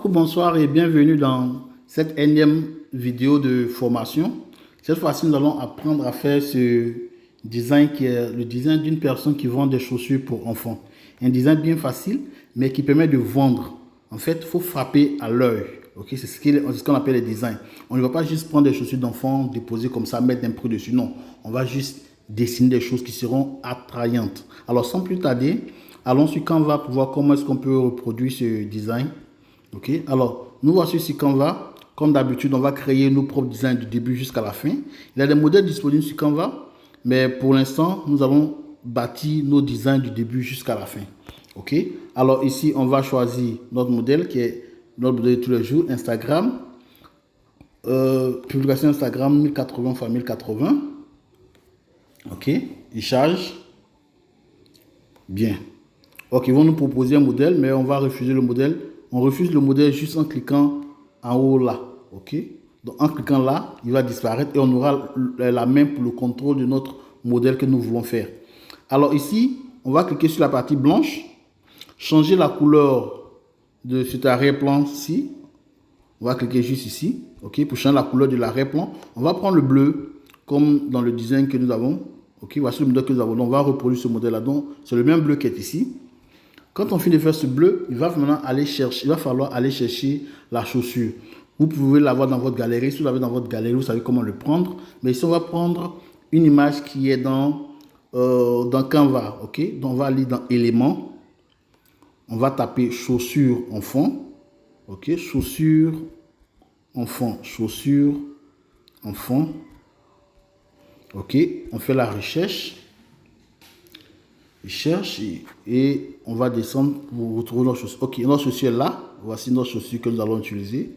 Bonsoir et bienvenue dans cette énième vidéo de formation. Cette fois-ci, nous allons apprendre à faire ce design qui est le design d'une personne qui vend des chaussures pour enfants. Un design bien facile, mais qui permet de vendre. En fait, il faut frapper à l'œil. Okay? C'est ce qu'on appelle le design. On ne va pas juste prendre des chaussures d'enfants, déposer comme ça, mettre un prix dessus. Non, on va juste dessiner des choses qui seront attrayantes. Alors, sans plus tarder, allons sur Canva pour voir comment est-ce qu'on peut reproduire ce design. Ok, alors nous voici sur Canva. Comme d'habitude, on va créer nos propres designs du début jusqu'à la fin. Il y a des modèles disponibles sur Canva, mais pour l'instant, nous avons bâti nos designs du début jusqu'à la fin. Ok, alors ici, on va choisir notre modèle qui est notre modèle de tous les jours, Instagram. Publication Instagram 1080 x 1080. Ok, il charge. Bien. Ok, ils vont nous proposer un modèle, mais on va refuser le modèle. On refuse le modèle juste en cliquant en haut là. Ok. Donc en cliquant là, il va disparaître et on aura la main pour le contrôle de notre modèle que nous voulons faire. Alors ici, on va cliquer sur la partie blanche, changer la couleur de cet arrière-plan-ci. On va cliquer juste ici, ok, pour changer la couleur de l'arrière-plan. On va prendre le bleu, comme dans le design que nous avons. Ok, voici le modèle que nous avons. Donc, on va reproduire ce modèle-là. Donc, c'est le même bleu qui est ici. Quand on finit de faire ce bleu, il va falloir aller chercher la chaussure. Vous pouvez l'avoir dans votre galerie. Si vous l'avez dans votre galerie, vous savez comment le prendre. Mais ici, on va prendre une image qui est dans Canva. Ok, donc on va aller dans éléments. On va taper chaussures enfant. Ok, chaussures enfant, chaussures enfant. Ok, on fait la recherche. Il cherche et on va descendre pour retrouver notre chaussure. Ok, notre chaussure est là. Voici notre chaussure que nous allons utiliser.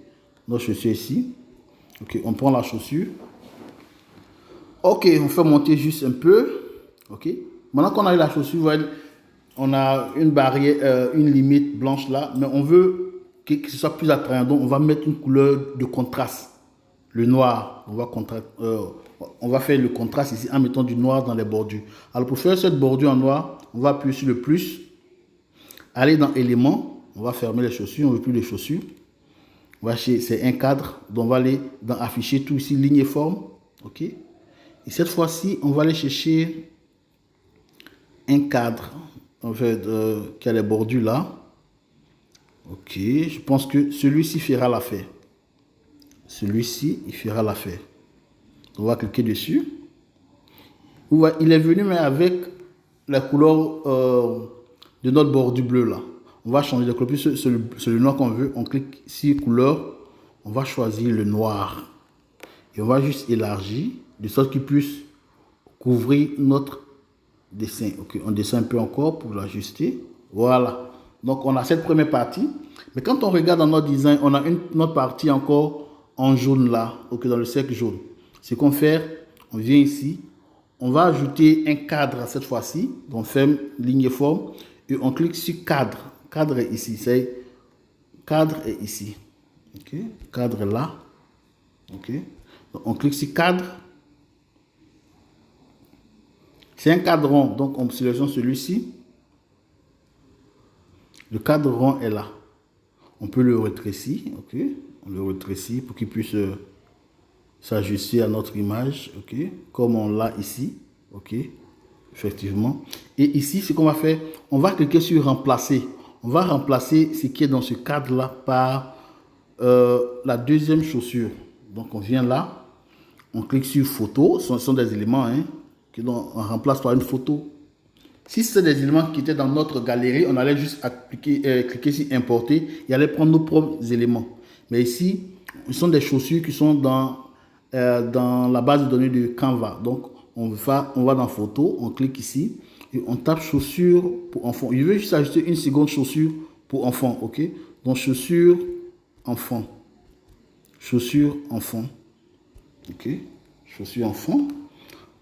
Notre chaussure ici. Ok, on prend la chaussure. Ok, on fait monter juste un peu. Ok, maintenant qu'on a eu la chaussure, vous voyez, on a une barrière, une limite blanche là, mais on veut que ce soit plus attrayant. Donc, on va mettre une couleur de contraste. Le noir, on va faire le contraste ici en mettant du noir dans les bordures. Alors pour faire cette bordure en noir, on va appuyer sur le plus, aller dans éléments, on va fermer les chaussures, on ne veut plus les chaussures. C'est un cadre, donc on va aller dans afficher tout ici, ligne et forme. Ok. Et cette fois-ci, on va aller chercher un cadre en fait, qui a les bordures là. Ok, je pense que celui-ci fera l'affaire. Celui-ci, il fera l'affaire. On va cliquer dessus. Il est venu, mais avec la couleur de notre bordure bleue là. On va changer de couleur. C'est le noir qu'on veut. On clique sur couleur. On va choisir le noir. Et on va juste élargir de sorte qu'il puisse couvrir notre dessin. Ok, on descend un peu encore pour l'ajuster. Voilà. Donc on a cette première partie. Mais quand on regarde dans notre design, on a une autre partie encore en jaune là, ok, dans le cercle jaune. Ce qu'on fait, on vient ici, on va ajouter un cadre cette fois-ci, donc on ferme ligne et forme, et on clique sur cadre. Cadre est ici, c'est cadre est ici, ok, cadre là, ok, donc on clique sur cadre. C'est un cadre rond, donc on sélectionne celui-ci. Le cadre rond est là. On peut le rétrécir, ok, on le rétrécit pour qu'il puisse s'ajuster à notre image, ok, comme on l'a ici, ok, effectivement. Et ici, ce qu'on va faire, on va cliquer sur remplacer. On va remplacer ce qui est dans ce cadre-là par la deuxième chaussure. Donc on vient là, on clique sur photo, ce sont des éléments, hein, que on remplace par une photo. Si c'est des éléments qui étaient dans notre galerie, on allait juste cliquer sur importer et aller prendre nos propres éléments. Mais ici, ce sont des chaussures qui sont dans la base de données de Canva. Donc, on va dans photo, on clique ici et on tape chaussures pour enfants. Je veux juste ajouter une seconde chaussure pour enfants, ok? Donc, chaussures enfants. Chaussures enfants. Ok? Chaussures enfants.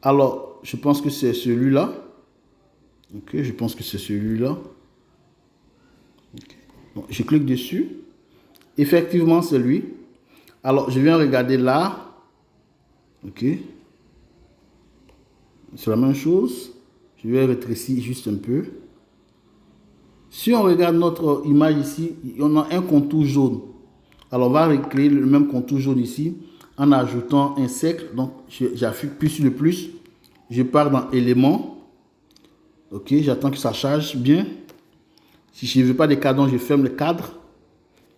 Alors, je pense que c'est celui-là. Ok, je pense que c'est celui-là. Okay. Donc, je clique dessus. Effectivement, c'est lui. Alors, je viens regarder là. Ok. C'est la même chose. Je vais rétrécir juste un peu. Si on regarde notre image ici, on a un contour jaune. Alors, on va recréer le même contour jaune ici en ajoutant un cercle. Donc, j'appuie sur le plus. Je pars dans éléments. Ok, j'attends que ça charge bien. Si je ne veux pas de cadre, je ferme le cadre.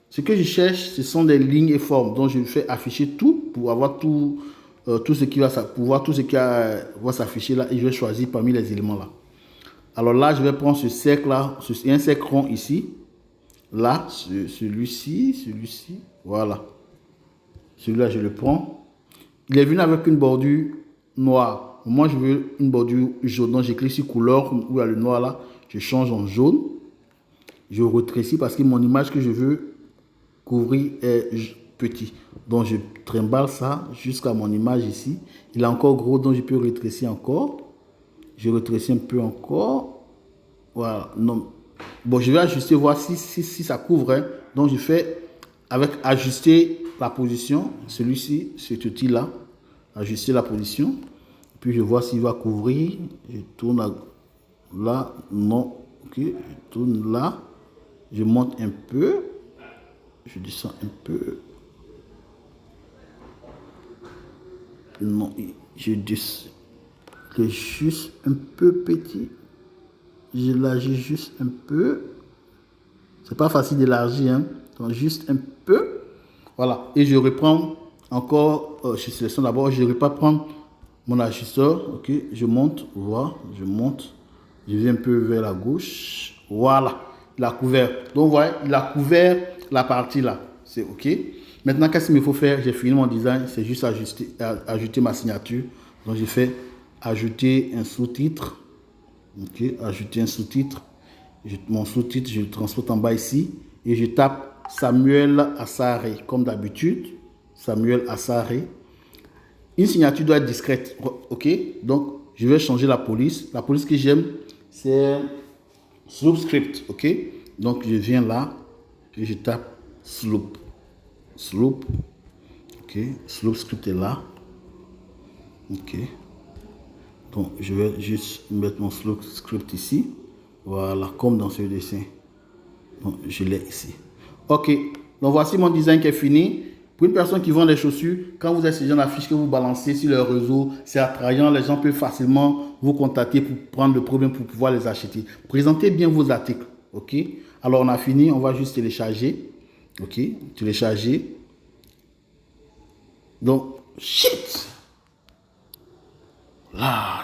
Ce que je cherche, ce sont des lignes et formes. Donc, je fais afficher tout pour avoir tout ce qui va s'afficher là. Et je vais choisir parmi les éléments là. Alors là, je vais prendre ce cercle là. Il y a un cercle rond ici. Là, celui-ci. Voilà. Celui-là, je le prends. Il est venu avec une bordure noire. Moi, je veux une bordure jaune. Donc, je clique sur couleur où il y a le noir là. Je change en jaune. Je rétrécis parce que mon image que je veux couvrir est petit. Donc, je trimballe ça jusqu'à mon image ici. Il est encore gros, donc je peux rétrécir encore. Je rétrécis un peu encore. Voilà. Non. Bon, je vais ajuster, voir si ça couvre. Hein. Donc, je fais avec ajuster la position. Celui-ci, cet outil-là. Ajuster la position. Puis, je vois s'il va couvrir. Je tourne là. Non. Ok. Je tourne là. Je monte un peu. Je descends un peu. Non. Je descends juste un peu petit. J'élargis juste un peu. C'est pas facile d'élargir, hein. Donc juste un peu. Voilà. Et je reprends encore. Je sélectionne d'abord. Je ne vais pas prendre mon ajusteur. Ok. Je monte. Voilà. Je monte. Je vais un peu vers la gauche. Voilà. Il a couvert. Donc, voilà. Il a couvert la partie là. C'est ok. Maintenant, qu'est-ce qu'il me faut faire? J'ai fini mon design. C'est juste ajouter ma signature. Donc, j'ai fait ajouter un sous-titre. Ok, ajouter un sous-titre. Mon sous-titre, je le transporte en bas ici et je tape Samuel Assaré, comme d'habitude. Samuel Assaré. Une signature doit être discrète. Ok, donc je vais changer la police. La police que j'aime, c'est Sloop Script. Ok, donc je viens là et je tape Sloop. Sloop. Ok, Sloop Script est là. Ok. Donc, je vais juste mettre mon Sloop Script ici. Voilà, comme dans ce dessin. Donc, je l'ai ici. Ok, donc voici mon design qui est fini. Pour une personne qui vend des chaussures, quand vous avez ce genre d'affiche que vous balancez sur le réseau, c'est attrayant. Les gens peuvent facilement vous contacter pour prendre le problème pour pouvoir les acheter. Présentez bien vos articles. Ok, alors on a fini. On va juste télécharger. Ok, télécharger. Donc, shit! Là,